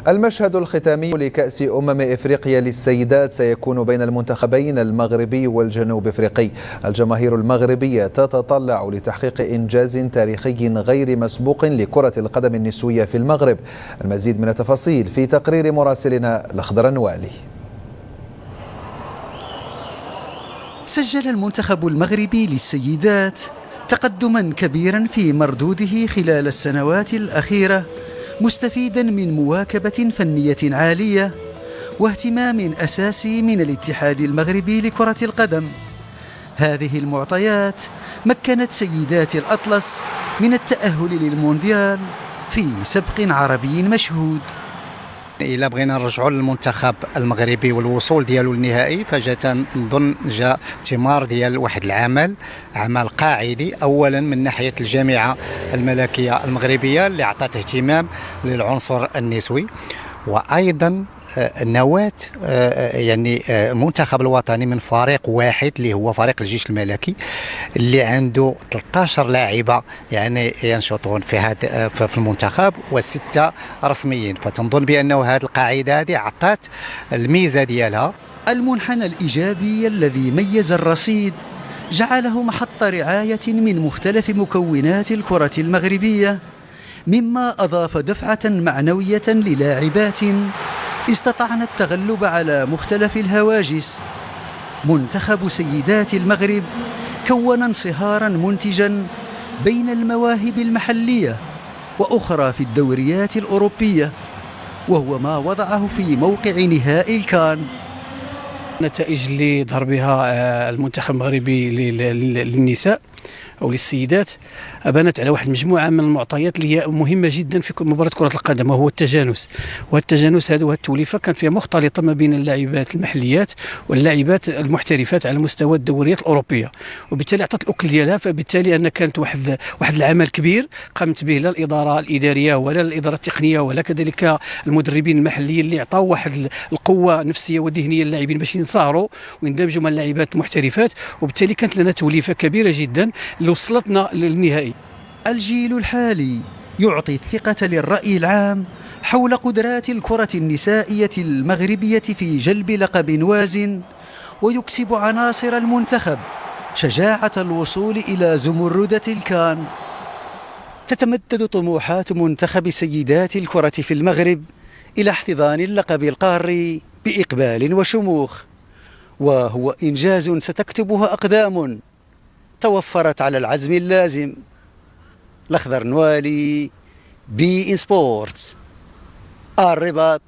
المشهد الختامي لكأس إفريقيا للسيدات سيكون بين المنتخبين المغربي والجنوب أفريقي. الجماهير المغربية تتطلع لتحقيق إنجاز تاريخي غير مسبوق لكرة القدم النسوية في المغرب. المزيد من التفاصيل في تقرير مراسلنا الأخضر النوالي. سجل المنتخب المغربي للسيدات تقدما كبيرا في مردوده خلال السنوات الأخيرة، مستفيدا من مواكبة فنية عالية واهتمام أساسي من الاتحاد المغربي لكرة القدم. هذه المعطيات مكنت سيدات الأطلس من التأهل للمونديال في سبق عربي مشهود. إلا بغينا نرجعوا للمنتخب المغربي والوصول ديالو للنهائي، فجاء نظن جاء ثمار ديال واحد عمل قاعدي، اولا من ناحيه الجامعه الملكيه المغربيه اللي عطات اهتمام للعنصر النسوي، وايضا نواة يعني المنتخب الوطني من فريق واحد اللي هو فريق الجيش الملكي اللي عنده 13 لاعبه يعني ينشطون في المنتخب وستة رسميين. فتنظن بانه هذه القاعده هذه عطات الميزه ديالها. المنحنى الايجابي الذي ميز الرصيد جعله محط رعايه من مختلف مكونات الكره المغربيه، مما أضاف دفعة معنوية للاعبات استطعن التغلب على مختلف الهواجس. منتخب سيدات المغرب كون انصهارا منتجا بين المواهب المحلية وأخرى في الدوريات الأوروبية، وهو ما وضعه في موقع نهائي الكان. النتائج اللي ظهر بها المنتخب المغربي للنساء أو للسيدات بنت على واحد مجموعة من المعطيات اللي هي مهمة جدا في مباراة كرة القدم، وهو التجانس. والتجانس هذا والتوليفة كانت فيها مختلطة ما بين اللاعبات المحليات واللاعبات المحترفات على مستوى الدوريات الأوروبية، وبالتالي أعطت الأكل ديالها. فبالتالي أن كانت واحد العمل كبير قامت به لا الإدارة الإدارية ولا الإدارة التقنية ولا كذلك المدربين المحليين اللي عطاو واحد القوة نفسية وذهنية للاعبين باش ينصهروا ويندمجوا مع اللاعبات المحترفات، وبالتالي كانت لنا توليفة كبيرة جدا اللي وصلتنا للنهائي. الجيل الحالي يعطي الثقة للرأي العام حول قدرات الكرة النسائية المغربية في جلب لقب وازن، ويكسب عناصر المنتخب شجاعة الوصول إلى زمردة الكان. تتمدد طموحات منتخب سيدات الكرة في المغرب إلى احتضان اللقب القاري بإقبال وشموخ، وهو إنجاز ستكتبه أقدام توفرت على العزم اللازم. الأخضر نوالي، بي إن سبورتس، الرباط.